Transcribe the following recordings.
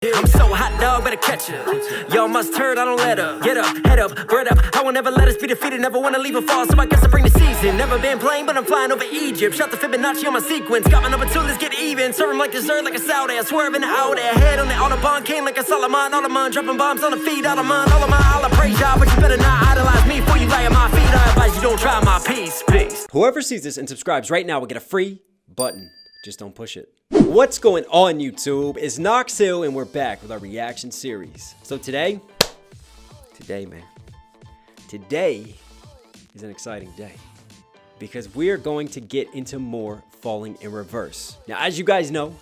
I'm so hot, dog, better catch it. Y'all must turn, I don't let up. Get up, head up, bread up. I will never let us be defeated, never wanna leave a fall, so I guess I bring the season. Never been playing, but I'm flying over Egypt. Shot the Fibonacci on my sequence. Got my number 2, let's get even. Serve 'em like dessert, like a Saudi. I swerve in the out there. Head on the Autobahn, came like a Solomon. Autobahn, dropping bombs on the feet. Autobahn, all of my, I'll praise y'all, but you better not idolize me before you lay at my feet. I advise you don't try my peace. Peace. Whoever sees this and subscribes right now will get a free button. Just don't push it. What's going on, YouTube? It's Knox Hill, and we're back with our reaction series. So today, man, today is an exciting day because we are going to get into more Falling in Reverse. Now, as you guys know,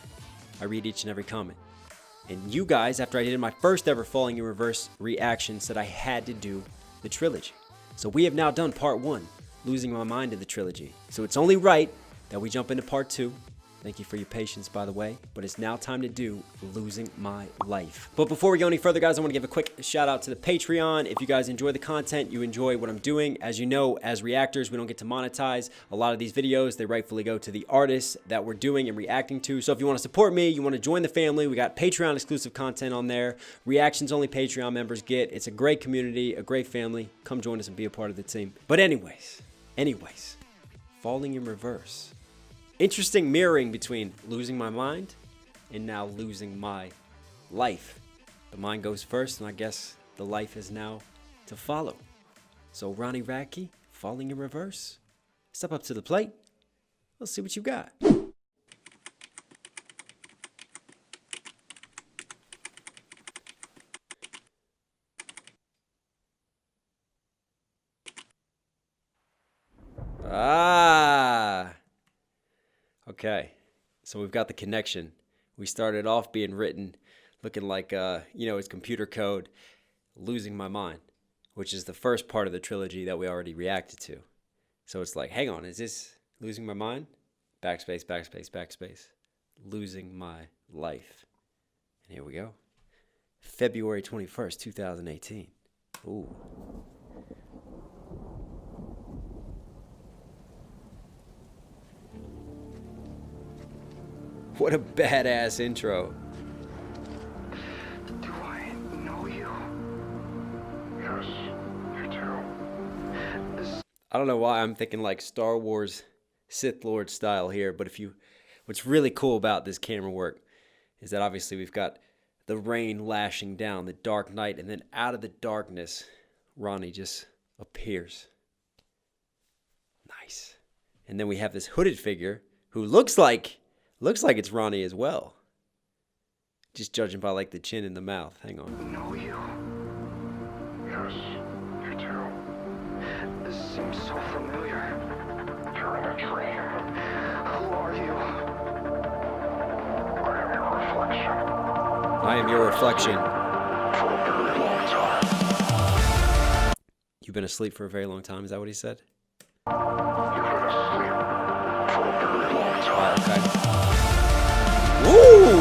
I read each and every comment. And you guys, after I did my first ever Falling in Reverse reaction, said I had to do the trilogy. So we have now done part 1, Losing My Mind in the trilogy. So it's only right that we jump into part 2. Thank you for your patience, by the way, but it's now time to do Losing My Life. But before we go any further, guys, I want to give a quick shout out to the Patreon. If you guys enjoy the content, you enjoy what I'm doing. As you know, as reactors, we don't get to monetize a lot of these videos. They rightfully go to the artists that we're doing and reacting to. So if you want to support me, you want to join the family, we got Patreon exclusive content on there. Reactions only Patreon members get. It's a great community, a great family. Come join us and be a part of the team. But anyways, Falling in Reverse. Interesting mirroring between Losing My Mind and now Losing My Life. The mind goes first, and I guess the life is now to follow. So Ronnie, Radke, Falling in Reverse. Step up to the plate. Let's see what you got. Okay, so we've got the connection. We started off being written, looking like, it's computer code, Losing My Mind, which is the first part of the trilogy that we already reacted to. So it's like, hang on, is this Losing My Mind? Backspace, backspace, backspace. Losing My Life. And here we go. February 21st, 2018. Ooh. What a badass intro. Do I know you? Yes, you do. I don't know why I'm thinking like Star Wars Sith Lord style here, but what's really cool about this camera work is that obviously we've got the rain lashing down, the dark night, and then out of the darkness, Ronnie just appears. Nice. And then we have this hooded figure who looks like it's Ronnie as well. Just judging by like the chin and the mouth. Hang on. Know you? Yes, you do. This seems so familiar. You're in a dream. Who are you? I am your reflection. For a very long time. You've been asleep for a very long time. Is that what he said? You've been asleep for a very long time. Okay. Ooh!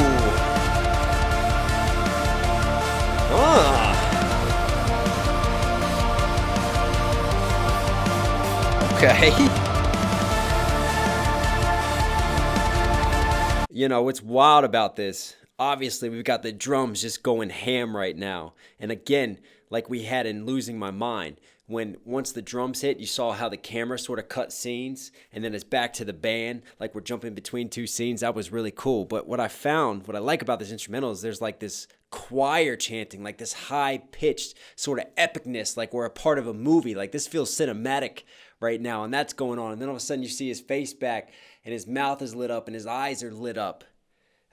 Okay. You know, what's wild about this, obviously we've got the drums just going ham right now. And again, like we had in Losing My Mind, once the drums hit, you saw how the camera sort of cut scenes, and then it's back to the band, like we're jumping between two scenes. That was really cool. But what I like about this instrumental is there's like this choir chanting, like this high-pitched sort of epicness, like we're a part of a movie. Like this feels cinematic right now, and that's going on. And then all of a sudden you see his face back, and his mouth is lit up, and his eyes are lit up.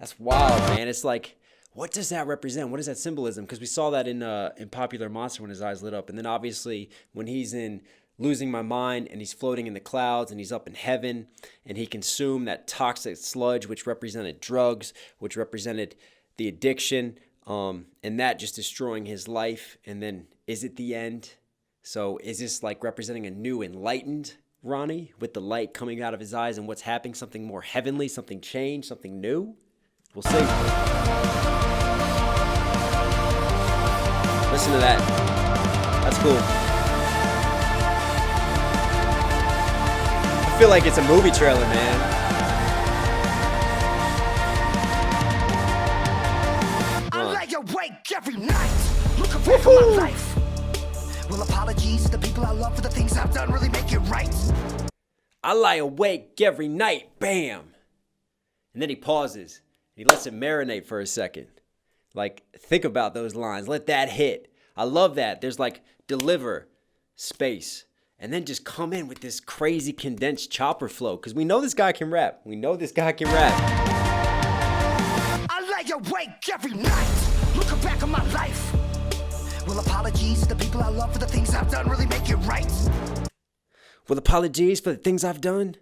That's wild, man. It's like, what does that represent? What is that symbolism? Because we saw that in Popular Monster when his eyes lit up. And then obviously when he's in Losing My Mind and he's floating in the clouds and he's up in heaven and he consumed that toxic sludge, which represented drugs, which represented the addiction, and that just destroying his life. And then is it the end? So is this like representing a new enlightened Ronnie with the light coming out of his eyes and what's happening? Something more heavenly, something changed, something new? We'll see. Listen to that. That's cool. I feel like it's a movie trailer, man. I awake every night, looking back for my life. Will apologies to the people I love for the things I've done really make it right? I lie awake every night, bam. And then he pauses. He lets it marinate for a second. Like, think about those lines. Let that hit. I love that. There's like deliver, space, and then just come in with this crazy condensed chopper flow. Because we know this guy can rap. I lay awake every night, looking back on my life. Will apologies to the people I love for the things I've done really make it right? Will apologies for the things I've done?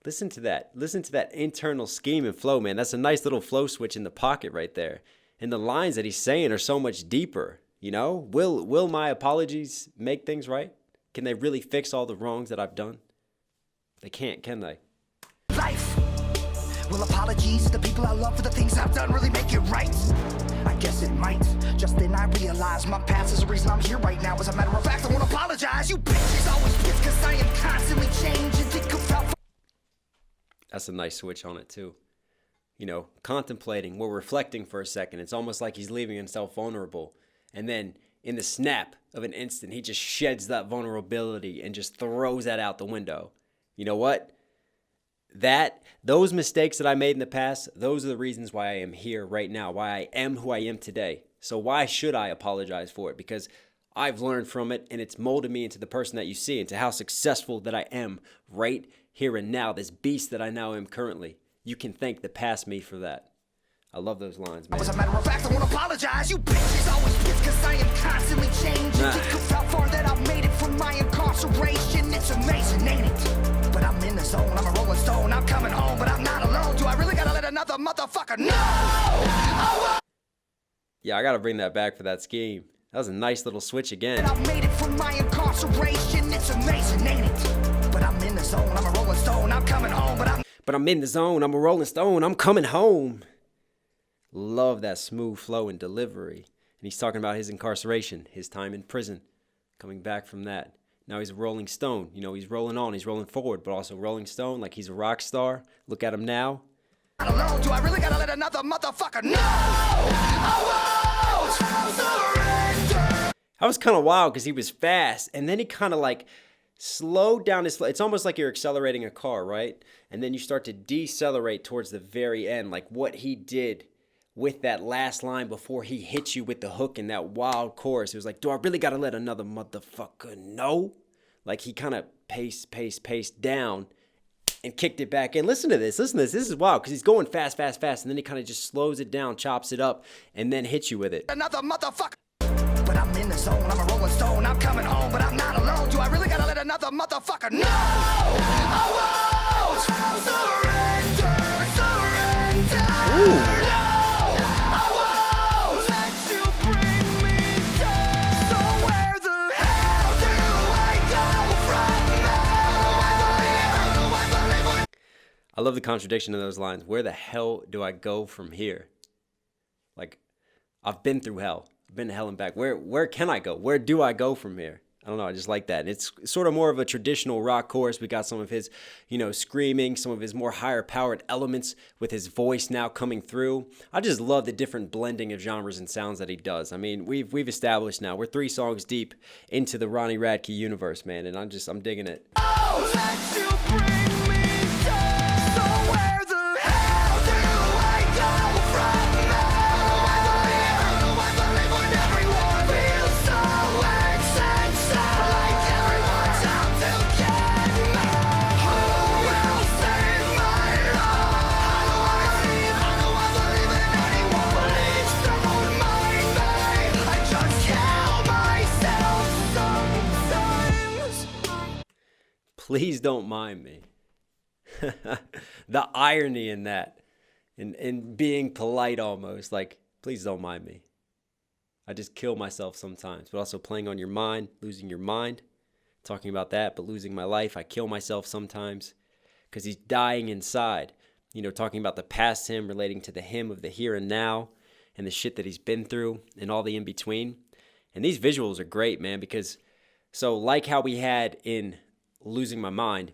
Listen to that. Listen to that internal scheme and flow, man. That's a nice little flow switch in the pocket right there. And the lines that he's saying are so much deeper, you know? Will my apologies make things right? Can they really fix all the wrongs that I've done? They can't, can they? Life. Will apologies to the people I love for the things I've done really make it right? I guess it might. Just then I realized my past is the reason I'm here right now. As a matter of fact, I won't apologize. You bitches always bitch because I am constantly changing. Think about. That's a nice switch on it too. You know, contemplating, we're reflecting for a second. It's almost like he's leaving himself vulnerable. And then in the snap of an instant, he just sheds that vulnerability and just throws that out the window. You know what? Those mistakes that I made in the past, those are the reasons why I am here right now, why I am who I am today. So why should I apologize for it? Because I've learned from it and it's molded me into the person that you see, into how successful that I am right here and now, this beast that I now am currently. You can thank the past me for that. I love those lines, man. As a matter of fact, I won't apologize. You bitches always bitch because I am constantly changing. Think how far that I've made it from my incarceration. It's amazing, ain't it? But I'm in the zone. I'm a rolling stone. I'm coming home, but I'm not alone. Do I really gotta let another motherfucker know? Oh, yeah, I gotta bring that back for that scheme. That was a nice little switch again. I've made it from my incarceration. It's amazing, ain't it? But I'm in the zone. I'm a rolling stone. I'm coming home, but I'm in the zone. I'm a rolling stone. I'm coming home. Love that smooth flow and delivery. And he's talking about his incarceration, his time in prison, coming back from that. Now he's a rolling stone. You know, he's rolling on, he's rolling forward, but also rolling stone like he's a rock star. Look at him now. I don't know. Do I really gotta let another motherfucker know? I won't surrender. That was kind of wild because he was fast, and then he kind of like slowed down his flow. It's almost like you're accelerating a car, right? And then you start to decelerate towards the very end, like what he did with that last line before he hit you with the hook in that wild chorus. It was like, do I really gotta let another motherfucker know? Like he kind of paced down and kicked it back in. Listen to this. This is wild because he's going fast. And then he kind of just slows it down, chops it up, and then hits you with it. Another motherfucker. But I'm in the zone. I'm a rolling stone. I'm coming home, but I'm not alone. Do I really gotta let another motherfucker know? I won't surrender. Ooh. I love the contradiction of those lines. Where the hell do I go from here? Like, I've been through hell. I've been to hell and back. Where can I go? Where do I go from here? I don't know. I just like that. And it's sort of more of a traditional rock chorus. We got some of his, screaming, some of his more higher powered elements with his voice now coming through. I just love the different blending of genres and sounds that he does. I mean, we've established now. We're 3 songs deep into the Ronnie Radke universe, man. And I'm digging it. Oh, let you bring me down. Please don't mind me. The irony in that, in being polite almost, like, please don't mind me. I just kill myself sometimes, but also playing on your mind, losing your mind, talking about that, but losing my life. I kill myself sometimes because he's dying inside, talking about the past him, relating to the him of the here and now and the shit that he's been through and all the in between. And these visuals are great, man, because so like how we had in Losing My Mind,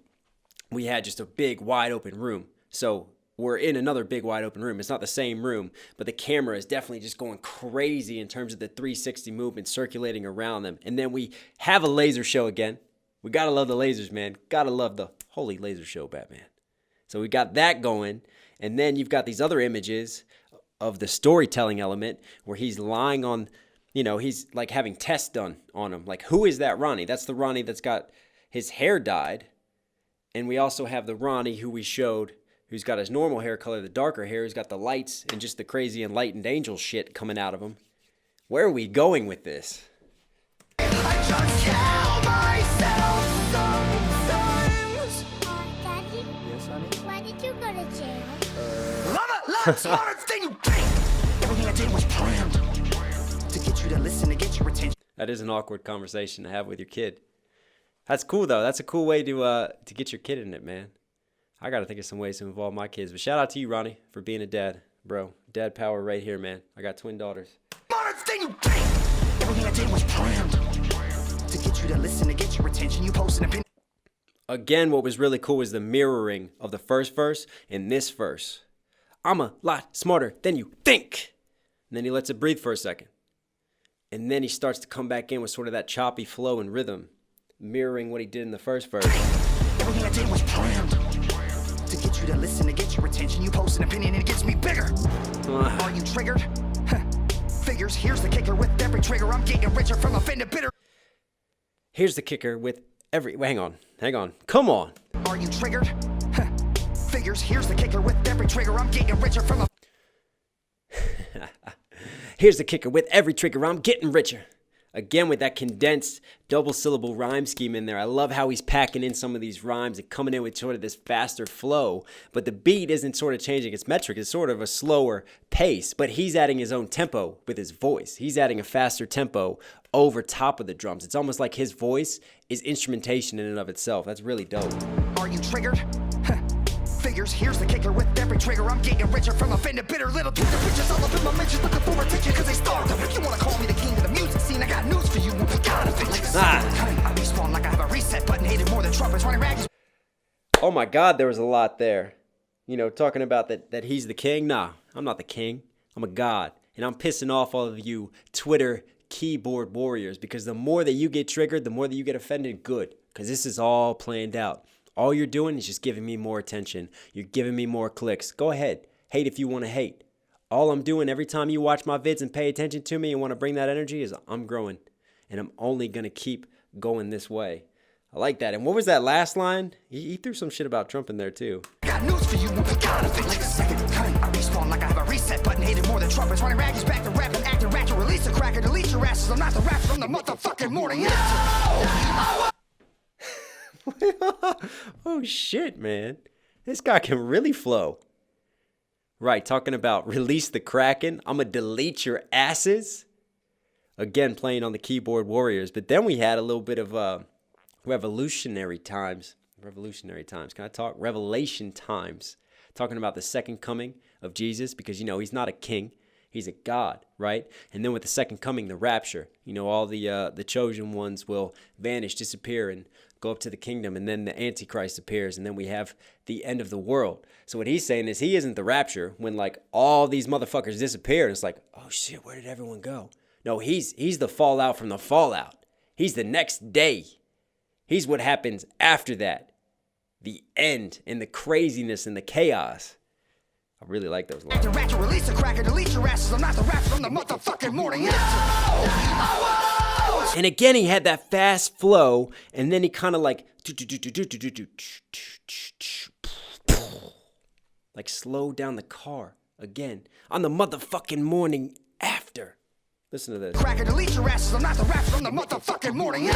we had just a big wide open room. So we're in another big wide open room. It's not the same room, but the camera is definitely just going crazy in terms of the 360 movement circulating around them. And then we have a laser show again. We gotta love the lasers, man. Gotta love the holy laser show, Batman. So we got that going. And then you've got these other images of the storytelling element where he's lying on, you know, he's like having tests done on him. Like, who is that Ronnie? That's the Ronnie that's got his hair dyed. And we also have the Ronnie who we showed, who's got his normal hair color, the darker hair, who's got the lights and just the crazy enlightened angel shit coming out of him. Where are we going with this? I just tell myself sometimes. Daddy, Yes, honey? why did you go to jail? I'm a lot smarter than you think. Everything I did was planned to get you to listen, to get your attention. That is an awkward conversation to have with your kid. That's cool, though. That's a cool way to get your kid in it, man. I got to think of some ways to involve my kids. But shout out to you, Ronnie, for being a dad. Bro, dad power right here, man. I got twin daughters. Smarter than you think. Everything I did was planned to get you to listen, to get your attention. You post an opinion. Again, what was really cool was the mirroring of the first verse and this verse. I'm a lot smarter than you think. And then he lets it breathe for a second. And then he starts to come back in with sort of that choppy flow and rhythm, mirroring what he did in the first verse. Everything I did was planned to get you to listen, to get your attention. You post an opinion and it gets me bigger. Are you triggered? Figures, here's the kicker. With every trigger, I'm getting richer from offended bitter. Here's the kicker with every... Hang on. Come on. Are you triggered? Figures, here's the kicker. With every trigger, I'm getting richer from Here's the kicker. With every trigger, I'm getting richer. Again, with that condensed double syllable rhyme scheme in there. I love how he's packing in some of these rhymes and coming in with sort of this faster flow. But the beat isn't sort of changing its metric. It's sort of a slower pace. But he's adding his own tempo with his voice. He's adding a faster tempo over top of the drums. It's almost like his voice is instrumentation in and of itself. That's really dope. Are you triggered? Figures, here's the kicker. With every trigger, I'm getting richer from offended bitter little Twitter bitches all up in my mentions looking for attention because they starved them. If you want to call me the king of the music scene, I got news for you. Gotta be like a I respawn like I have a reset button, hated more than trumpets running rags. Oh my God, there was a lot there. You know, talking about that he's the king. Nah, I'm not the king. I'm a god. And I'm pissing off all of you Twitter keyboard warriors because the more that you get triggered, the more that you get offended, good. Because this is all planned out. All you're doing is just giving me more attention. You're giving me more clicks. Go ahead. Hate if you want to hate. All I'm doing every time you watch my vids and pay attention to me and want to bring that energy is I'm growing. And I'm only going to keep going this way. I like that. And what was that last line? He threw some shit about Trump in there too. Got news for you. Gotta be like a second cunt. I respawn like I have a reset button, hated more than trumpets running rags. Back to rapping, acting ratchet. Release a cracker, delete your asses. I'm not the rapper from the motherfucking morning. Oh shit, man. This guy can really flow. Right, talking about release the Kraken. I'ma delete your asses. Again, playing on the keyboard warriors. But then we had a little bit of revolutionary times. Can I talk? Revelation times. Talking about the second coming of Jesus. Because, you know, he's not a king. He's a God, right? And then with the second coming, the rapture. You know, all the chosen ones will vanish, disappear, and go up to the kingdom. And then the Antichrist appears. And then we have the end of the world. So what he's saying is he isn't the rapture when, like, all these motherfuckers disappear. And it's like, oh, shit, where did everyone go? No, he's the fallout from the fallout. He's the next day. He's what happens after that. The end and the craziness and the chaos. I really like those lines. Release a cracker, delete your asses. I'm not the rapper from the motherfucking morning. And again, he had that fast flow, and then he kind of like slowed down the car again on the motherfucking morning after. Listen to this. Cracker, delete your asses. I'm not the rapper from the motherfucking morning.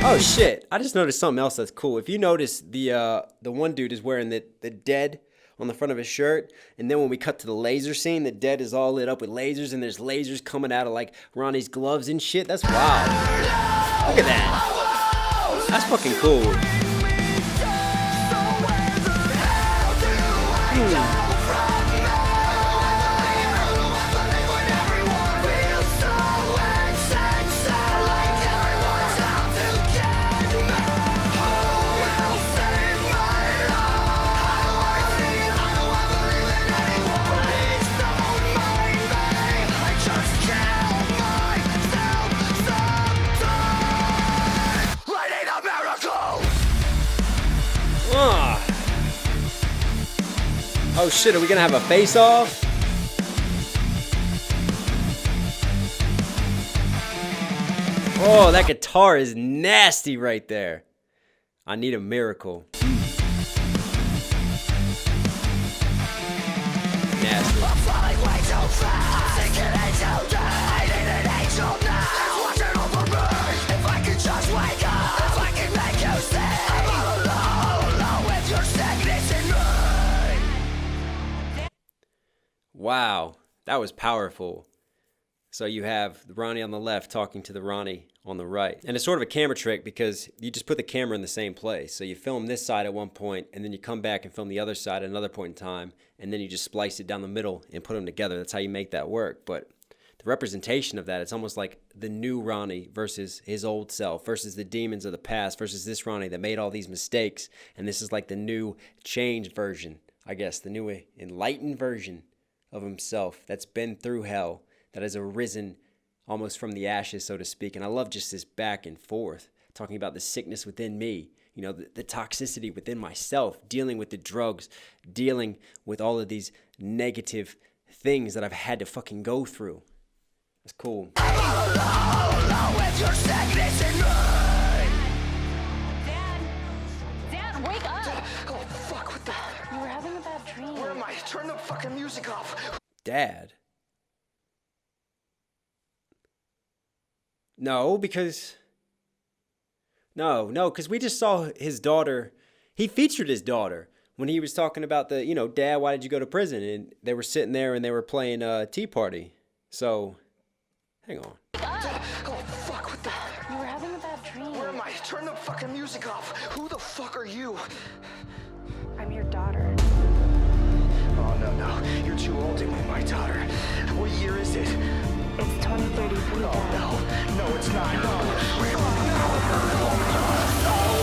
Oh shit, I just noticed something else that's cool. If you notice, the one dude is wearing the dead on the front of his shirt, and then when we cut to the laser scene, the dead is all lit up with lasers, and there's lasers coming out of like Ronnie's gloves and shit. That's wild. Look at that. That's fucking cool. Oh shit, are we gonna have a face-off? Oh, that guitar is nasty right there. I need a miracle. Nasty. Wow, that was powerful. So you have Ronnie on the left talking to the Ronnie on the right. And it's sort of a camera trick because you just put the camera in the same place. So you film this side at one point, and then you come back and film the other side at another point in time, and then you just splice it down the middle and put them together. That's how you make that work. But the representation of that, it's almost like the new Ronnie versus his old self, versus the demons of the past, versus this Ronnie that made all these mistakes. And this is like the new changed version, I guess, the new enlightened version of himself that's been through hell, that has arisen almost from the ashes, so to speak. And I love just this back and forth, talking about the sickness within me, you know, the toxicity within myself, dealing with the drugs, dealing with all of these negative things that I've had to fucking go through. That's cool. Dad, wake up! Oh, fuck, what the... You were having a bad dream. Where am I? Turn the fucking music off. Dad? No, because we just saw his daughter. He featured his daughter when he was talking about the, you know, Dad, why did you go to prison? And they were sitting there and they were playing Tea Party. So, hang on. Oh, fuck, what the... You were having a bad dream. Where am I? Turn the fucking music off. Who the fuck are you? I'm your daughter. Oh, no. You're too old to be my daughter. What year is it? It's 2033. No, it's not. No.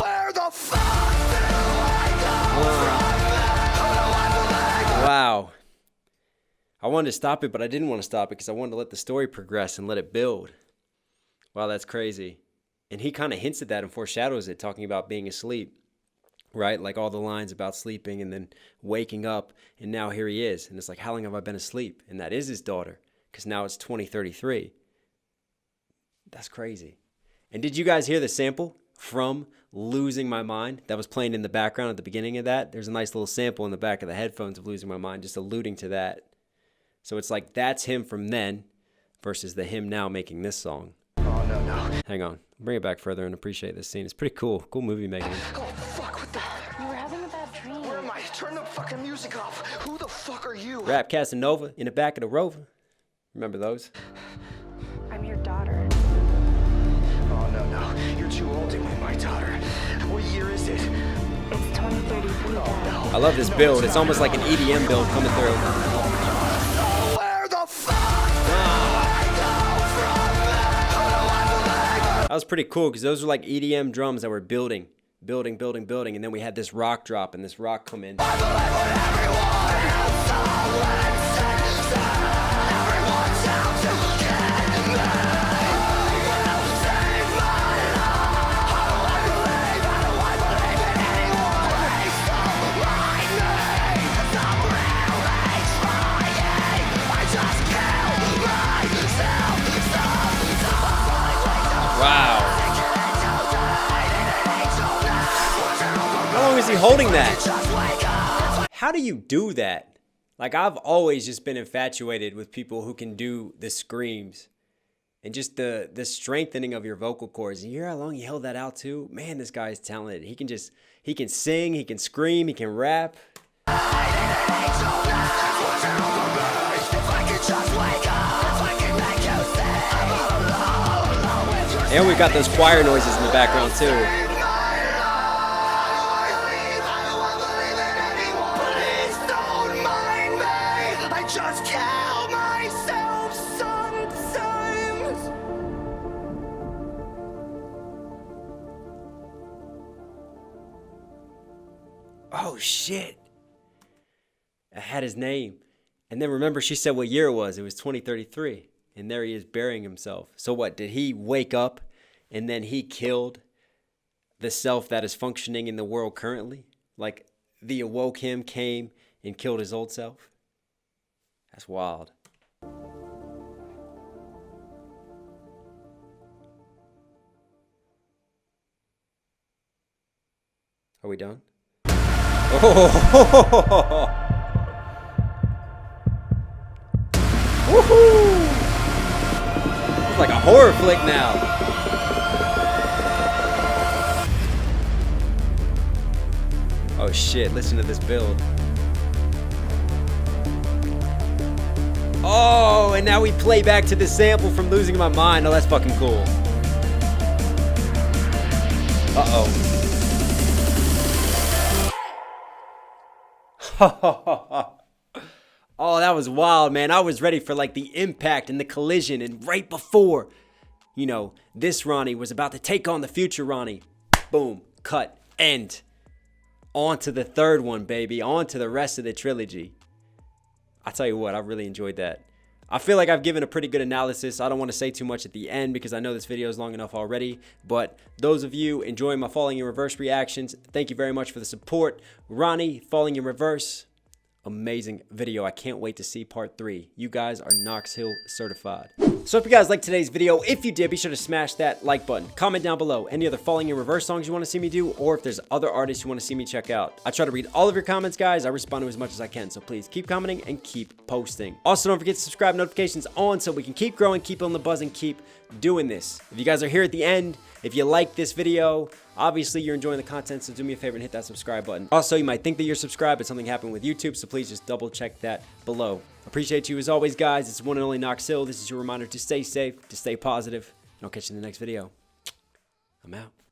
Where the fuck do I go from? Wow. I wanted to stop it, but I didn't want to stop it because I wanted to let the story progress and let it build. Wow, that's crazy. And he kind of hints at that and foreshadows it, talking about being asleep, right? Like all the lines about sleeping and then waking up, and now here he is. And it's like, how long have I been asleep? And that is his daughter, because now it's 2033. That's crazy. And did you guys hear the sample from Losing My Mind that was playing in the background at the beginning of that? There's a nice little sample in the back of the headphones of Losing My Mind, just alluding to that. So it's like that's him from then versus the him now making this song. Oh, no. Hang on. Bring it back further and appreciate this scene. It's pretty cool. Cool movie making. Oh, fuck, what the... You were having a bad dream. Where am I? Turn the fucking music off. Who the fuck are you? Rap Casanova in the back of the Rover. Remember those? I'm your daughter. Oh, no. You're too old to be my daughter. What year is it? It's 2033. I love this build. It's almost like an EDM build coming through. Where the fuck do I go from? That was pretty cool because those were like EDM drums that were building. And then we had this rock drop and this rock come in. Wow. How long is he holding that? How do you do that? Like, I've always just been infatuated with people who can do the screams and just the strengthening of your vocal cords. And you hear how long he held that out too? Man, this guy is talented. He can sing, he can scream, he can rap. And we got those choir noises in the background too. I just kill myself sometimes. Oh shit. I had his name. And then remember she said what year it was. It was 2033. And there he is burying himself. So what, did he wake up and then he killed the self that is functioning in the world currently? Like the awoke him came and killed his old self. That's wild. Are we done? Oh! Woohoo! It's like a horror flick now. Oh shit, listen to this build. Oh, and now we play back to the sample from Losing My Mind. Oh, that's fucking cool. Uh-oh. Oh, that was wild, man. I was ready for like the impact and the collision, and right before, you know, this Ronnie was about to take on the future Ronnie. Boom, cut, end. On to the third one, baby. On to the rest of the trilogy. I tell you what, I really enjoyed that. I feel like I've given a pretty good analysis. I don't want to say too much at the end because I know this video is long enough already. But those of you enjoying my Falling in Reverse reactions, thank you very much for the support. Ronnie, Falling in Reverse, amazing video. I can't wait to see part 3. You guys are Knox Hill certified. So if you guys liked today's video, if you did, be sure to smash that like button. Comment down below any other Falling in Reverse songs you want to see me do, or if there's other artists you want to see me check out. I try to read all of your comments, guys. I respond to as much as I can, so please keep commenting and keep posting. Also, don't forget to subscribe, notifications on, so we can keep growing, keep on the buzz, and keep doing this. If you guys are here at the end, if you like this video, obviously you're enjoying the content, so do me a favor and hit that subscribe button. Also, you might think that you're subscribed, but something happened with YouTube, so please just double check that below. Appreciate you as always, guys. It's one and only Knox Hill. This is your reminder to stay safe, to stay positive, and I'll catch you in the next video. I'm out.